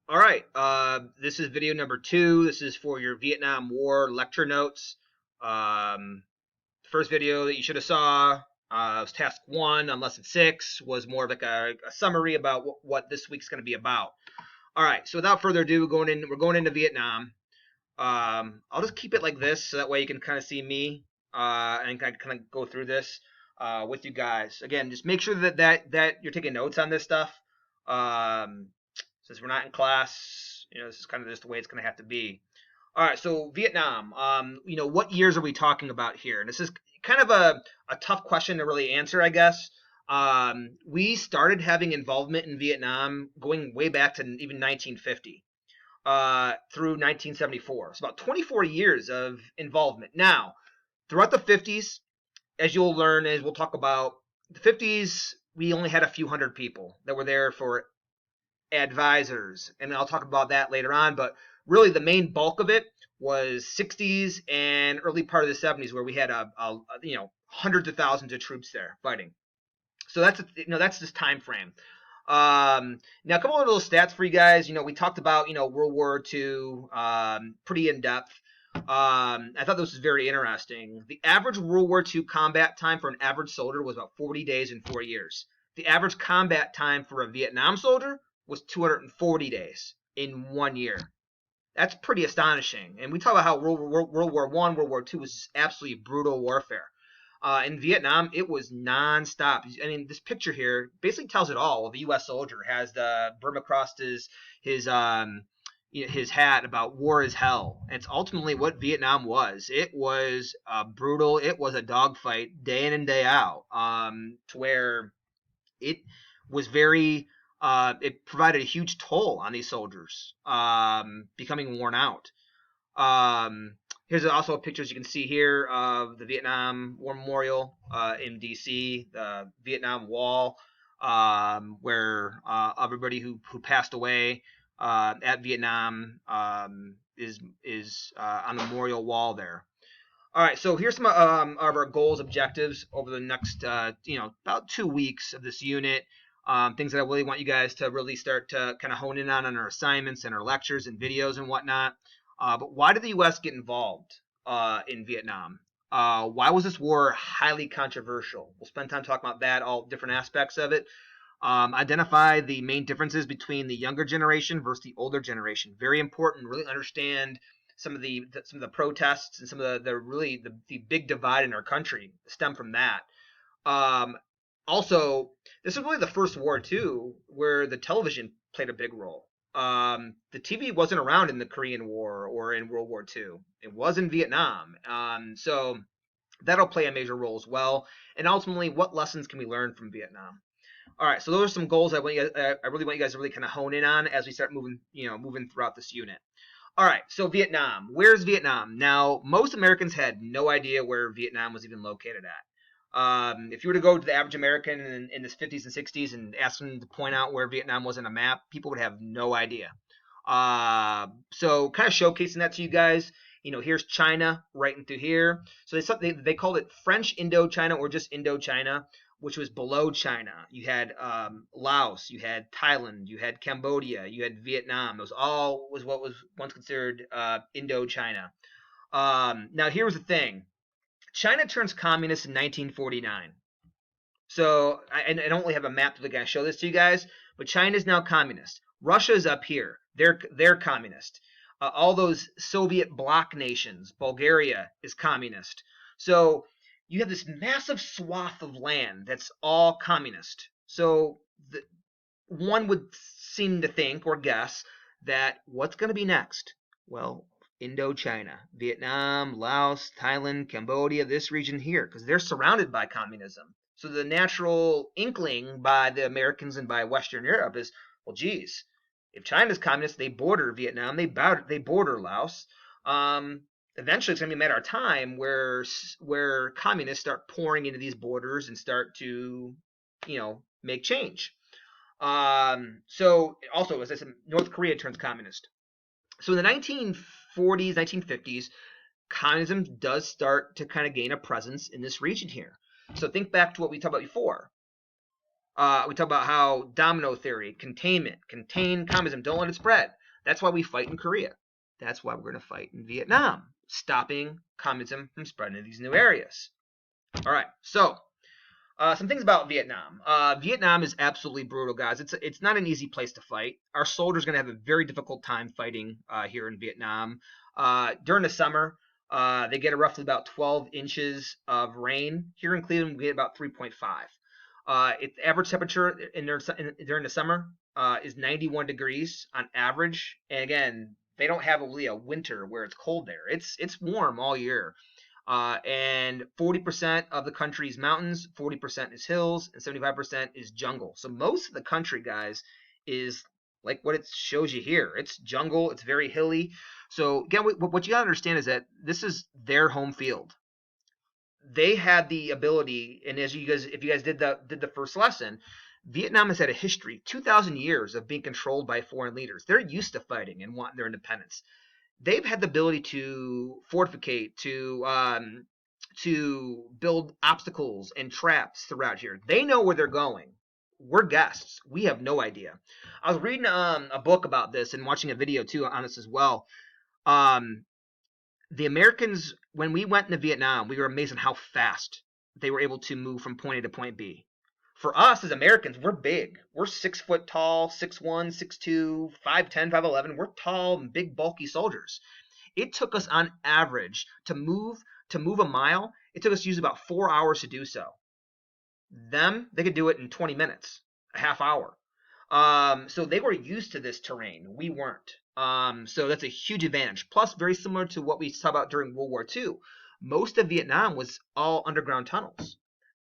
All right. This is video number 2. This is for your Vietnam War lecture notes. First video that you should have saw was task 1 on lesson 6, was more of like a summary about what this week's going to be about. All right. So without further ado, we're going into Vietnam. I'll just keep it like this so that way you can kind of see me and kind of go through this with you guys. Again, just make sure that you're taking notes on this stuff. Um, since we're not in class, this is kind of just the way it's going to have to be. All right, so Vietnam. What years are we talking about here? And this is kind of a tough question to really answer, I guess. We started having involvement in Vietnam going way back to even 1950 through 1974. It's about 24 years of involvement. Now, throughout the 50s, as you'll learn, as we'll talk about, the 50s, we only had a few hundred people that were there for advisors, and I'll talk about that later on. But really, the main bulk of it was 60s and early part of the 70s, where we had hundreds of thousands of troops there fighting. So that's this time frame. Now, a couple of little stats for you guys. We talked about World War II pretty in depth. I thought this was very interesting. The average World War II combat time for an average soldier was about 40 days and 4 years. The average combat time for a Vietnam soldier was 240 days in 1 year. That's pretty astonishing. And we talk about how World War I, World War II was absolutely brutal warfare. In Vietnam, it was nonstop. I mean, this picture here basically tells it all. The U.S. soldier has the Burma across his hat about war is hell. And it's ultimately what Vietnam was. It was brutal. It was a dogfight day in and day out. To where it was very it provided a huge toll on these soldiers, becoming worn out. Here's also pictures you can see here of the Vietnam War Memorial in D.C., the Vietnam Wall, where everybody who passed away at Vietnam is on the memorial wall there. All right, so here's some of our goals, objectives over the next, about 2 weeks of this unit. Things that I really want you guys to really start to kind of hone in on our assignments and our lectures and videos and whatnot. But why did the U.S. get involved in Vietnam? Why was this war highly controversial? We'll spend time talking about that, all different aspects of it. Identify the main differences between the younger generation versus the older generation. Very important. Really understand some of the protests and some of the big divide in our country stem from that. Um, Also, this is really the first war too where the television played a big role. The TV wasn't around in the Korean War or in World War II. It was in Vietnam. So that'll play a major role as well. And ultimately, what lessons can we learn from Vietnam? All right, so those are some goals I really want you guys to really kind of hone in on as we start moving throughout this unit. All right, so Vietnam. Where's Vietnam? Now, most Americans had no idea where Vietnam was even located at. If you were to go to the average American in the 50s and 60s and ask them to point out where Vietnam was on a map, people would have no idea. So kind of showcasing that to you guys. Here's China right into here. So they called it French Indochina or just Indochina, which was below China. You had Laos, you had Thailand, you had Cambodia, you had Vietnam. Those all was what was once considered Indochina. Now here's the thing. China turns communist in 1949. So I don't really have a map to kind of show this to you guys, but China is now communist. Russia's up here. They're communist. All those Soviet bloc nations, Bulgaria is communist. So you have this massive swath of land that's all communist. So one would seem to think or guess that what's going to be next? Well, Indochina, Vietnam, Laos, Thailand, Cambodia, this region here, because they're surrounded by communism. So the natural inkling by the Americans and by Western Europe is, well, geez, if China's communist, they border Vietnam, they border Laos. Eventually, it's going to be a matter of time where communists start pouring into these borders and start to, make change. So also, as I said, North Korea turns communist. So in the 1940s, 1950s, communism does start to kind of gain a presence in this region here. So think back to what we talked about before. We talk about how domino theory, containment, contain communism, don't let it spread. That's why we fight in Korea. That's why we're going to fight in Vietnam, stopping communism from spreading to these new areas. All right, so some things about Vietnam. Vietnam is absolutely brutal, guys. It's not an easy place to fight. Our soldiers are going to have a very difficult time fighting here in Vietnam. During the summer, they get roughly about 12 inches of rain. Here in Cleveland, we get about 3.5. Its average temperature during the summer is 91 degrees on average. And again, they don't have really a winter where it's cold there. It's warm all year. And 40% of the country is mountains, 40% is hills, and 75% is jungle. So most of the country, guys, is like what it shows you here. It's jungle, it's very hilly. So again, what you gotta understand is that this is their home field. They had the ability, and as you guys, if you guys did the first lesson, Vietnam has had a history, 2,000 years of being controlled by foreign leaders. They're used to fighting and wanting their independence. They've had the ability to fortificate, to build obstacles and traps throughout here. They know where they're going. We're guests. We have no idea. I was reading a book about this and watching a video too on this as well. Um, the Americans, when we went into Vietnam, we were amazed at how fast they were able to move from point A to point B. For us as Americans, we're big. We're 6 foot tall, 6'1", 6'2", 5'10", 5'11". We're tall and big, bulky soldiers. It took us on average to move a mile. It took us to use about 4 hours to do so. Them, they could do it in 20 minutes, a half hour. So they were used to this terrain. We weren't. So that's a huge advantage. Plus, very similar to what we saw about during World War II, most of Vietnam was all underground tunnels.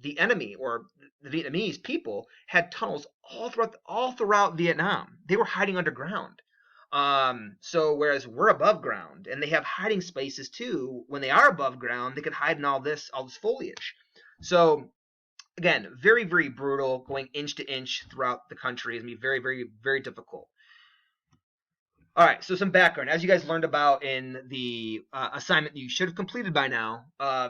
The enemy or the Vietnamese people had tunnels all throughout Vietnam. They were hiding underground. So whereas we're above ground, and they have hiding spaces too. When they are above ground, they could hide in all this foliage. So again, very, very brutal, going inch to inch throughout the country. It's going to be very, very, very difficult. All right, so some background. As you guys learned about in the assignment you should have completed by now,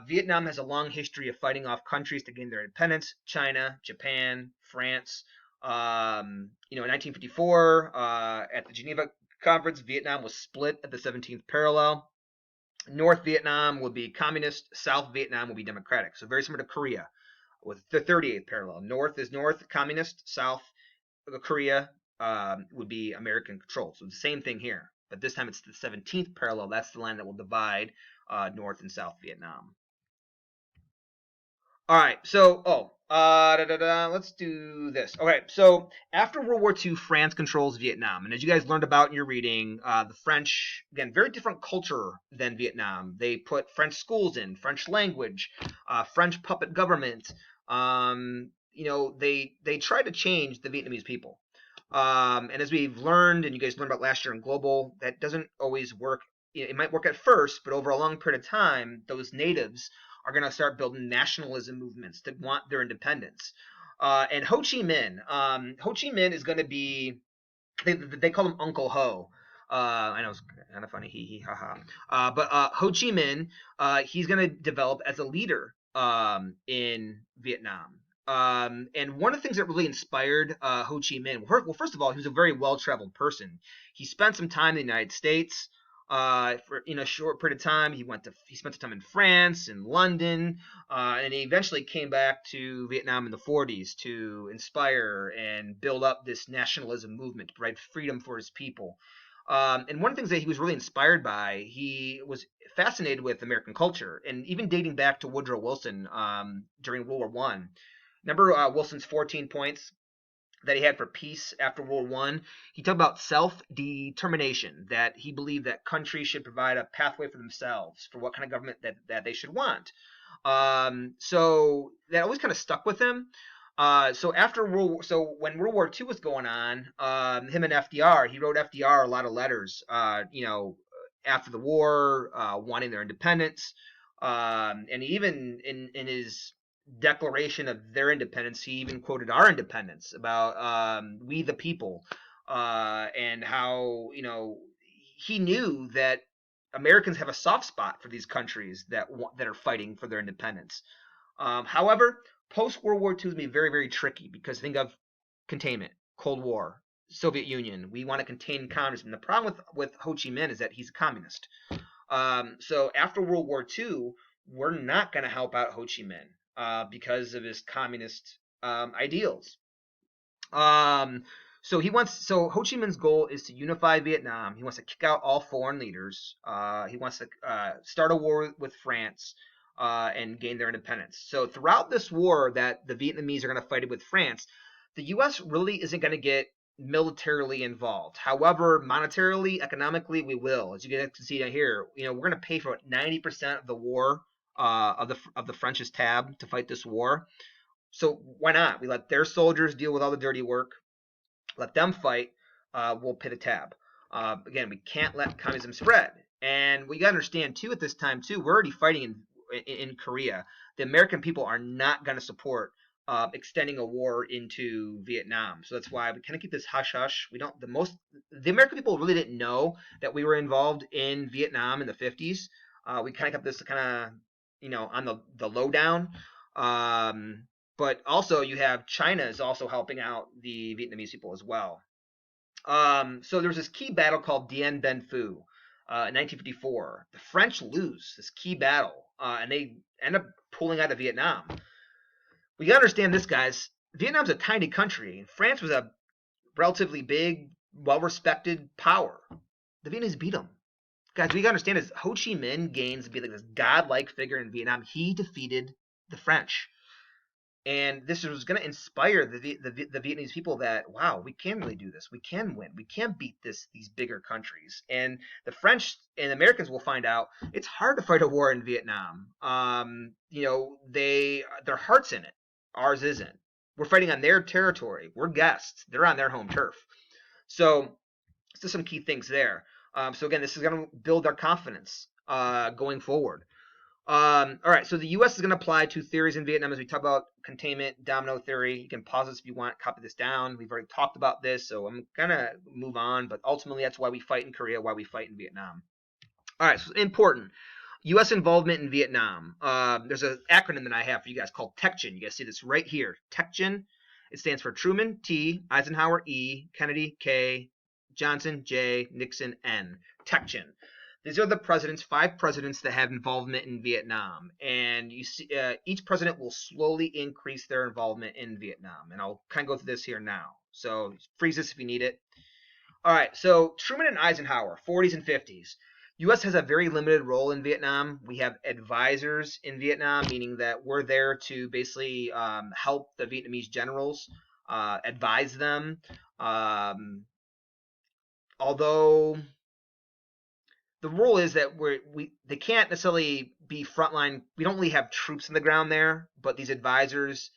Vietnam has a long history of fighting off countries to gain their independence. China, Japan, France. In 1954, at the Geneva Conference, Vietnam was split at the 17th parallel. North Vietnam would be communist. South Vietnam would be democratic. So very similar to Korea with the 38th parallel. North is North, communist. South, Korea would be American controlled. So the same thing here. But this time it's the 17th parallel. That's the line that will divide North and South Vietnam. All right. So, let's do this. Okay. So after World War II, France controls Vietnam, and as you guys learned about in your reading, the French, again, very different culture than Vietnam. They put French schools in, French language, French puppet government. They tried to change the Vietnamese people. And as we've learned, and you guys learned about last year in Global, that doesn't always work. It might work at first, but over a long period of time, those natives are going to start building nationalism movements that want their independence. And Ho Chi Minh, is going to be, they call him Uncle Ho. I know it's kind of funny, hee hee ha ha. But Ho Chi Minh, he's going to develop as a leader in Vietnam. And one of the things that really inspired Ho Chi Minh, well, first of all, he was a very well-traveled person. He spent some time in the United States. For a short period of time, he spent some time in France and London, and he eventually came back to Vietnam in the 40s to inspire and build up this nationalism movement to provide freedom for his people. And one of the things that he was really inspired by, he was fascinated with American culture, and even dating back to Woodrow Wilson during World War One. Remember Wilson's 14 points that he had for peace after World War I? He talked about self-determination, that he believed that countries should provide a pathway for themselves for what kind of government that they should want. So that always kind of stuck with him. So when World War II was going on, him and FDR, he wrote FDR a lot of letters, after the war, wanting their independence. And even in his declaration of their independence, he even quoted our independence about we the people, and how he knew that Americans have a soft spot for these countries that are fighting for their independence. However, Post World War II is going to be very, very tricky because think of containment, Cold War, Soviet Union. We want to contain communism. The problem with Ho Chi Minh is that he's a communist. So after World War II, we're not going to help out Ho Chi Minh because of his communist ideals. Um, so Ho Chi Minh's goal is to unify Vietnam. He wants to kick out all foreign leaders. He wants to start a war with France and gain their independence. So throughout this war that the Vietnamese are going to fight it with France, the U.S. really isn't going to get militarily involved. However, monetarily, economically, we will. As you can see down here, we're going to pay for 90% of the war of the French's tab to fight this war. So why not? We let their soldiers deal with all the dirty work. Let them fight. We'll pay the tab. Again, we can't let communism spread. And we got to understand too at this time too, we're already fighting in Korea. The American people are not going to support extending a war into Vietnam. So that's why we kind of keep this hush hush. We don't the American people really didn't know that we were involved in Vietnam in the 50s. We kind of kept this kind of on the lowdown. But also you have China is also helping out the Vietnamese people as well. So there's this key battle called Dien Bien Phu in 1954. The French lose this key battle, and they end up pulling out of Vietnam. We gotta understand this, guys. Vietnam's a tiny country. France was a relatively big, well-respected power. The Vietnamese beat them. Guys, we gotta understand is Ho Chi Minh gains to be like this godlike figure in Vietnam. He defeated the French. And this was going to inspire the Vietnamese people that, wow, we can really do this. We can win. We can beat these bigger countries. And the French and Americans will find out it's hard to fight a war in Vietnam. Their heart's in it. Ours isn't. We're fighting on their territory. We're guests. They're on their home turf. So just some key things there. So again, this is going to build our confidence going forward. All right, so the U.S. is going to apply two theories in Vietnam as we talk about containment, domino theory. You can pause this if you want, copy this down. We've already talked about this, so I'm going to move on, but ultimately that's why we fight in Korea, why we fight in Vietnam. All right, so important. U.S. involvement in Vietnam. There's an acronym that I have for you guys called TECHN. You guys see this right here, TECHN. It stands for Truman, T, Eisenhower, E, Kennedy, K, Johnson, J, Nixon, N. TECHN. These are the presidents, 5 presidents that have involvement in Vietnam, and you see each president will slowly increase their involvement in Vietnam, and I'll kind of go through this here now. So freeze this if you need it. All right, so Truman and Eisenhower, 40s and 50s. U.S. has a very limited role in Vietnam. We have advisors in Vietnam, meaning that we're there to basically help the Vietnamese generals, advise them. Although the rule is that they can't necessarily be frontline. We don't really have troops on the ground there, but these advisors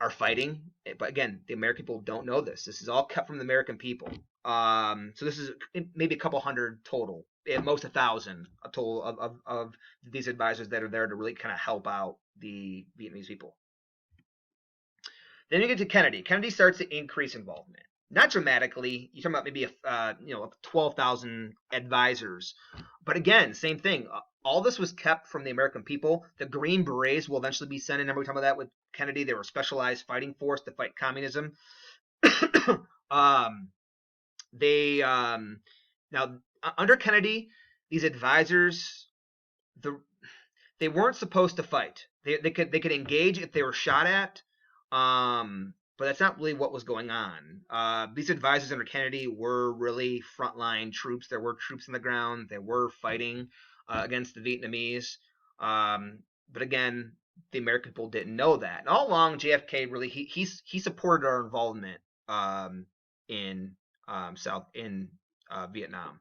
are fighting. But again, the American people don't know this. This is all cut from the American people. So this is maybe a couple hundred total, at most 1,000 a total of these advisors that are there to really kind of help out the Vietnamese people. Then you get to Kennedy. Kennedy starts to increase involvement. Not dramatically. You're talking about maybe 12,000 advisors, but again, same thing. All this was kept from the American people. The Green Berets will eventually be sent in. Remember we talked about that with Kennedy. They were a specialized fighting force to fight communism. Now under Kennedy, these advisors, they weren't supposed to fight. They could engage if they were shot at. But that's not really what was going on. These advisors under Kennedy were really frontline troops. There were troops on the ground. They were fighting against the Vietnamese. But again, the American people didn't know that. And all along, JFK really he supported our involvement in Vietnam.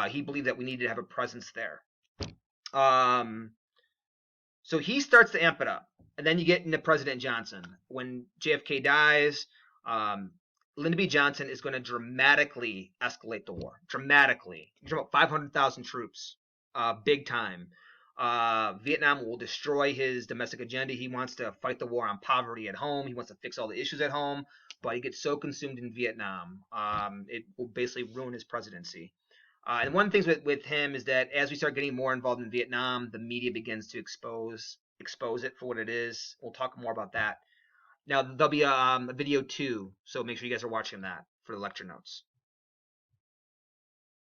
He believed that we needed to have a presence there. So he starts to amp it up. And then you get into President Johnson. When JFK dies, Lyndon B. Johnson is going to dramatically escalate the war. Dramatically. You're talking about 500,000 troops. Big time. Vietnam will destroy his domestic agenda. He wants to fight the war on poverty at home. He wants to fix all the issues at home. But he gets so consumed in Vietnam, it will basically ruin his presidency. And one of the things with him is that as we start getting more involved in Vietnam, the media begins to expose expose it for what it is. We'll talk more about that. Now there'll be a video 2, so make sure you guys are watching that for the lecture notes.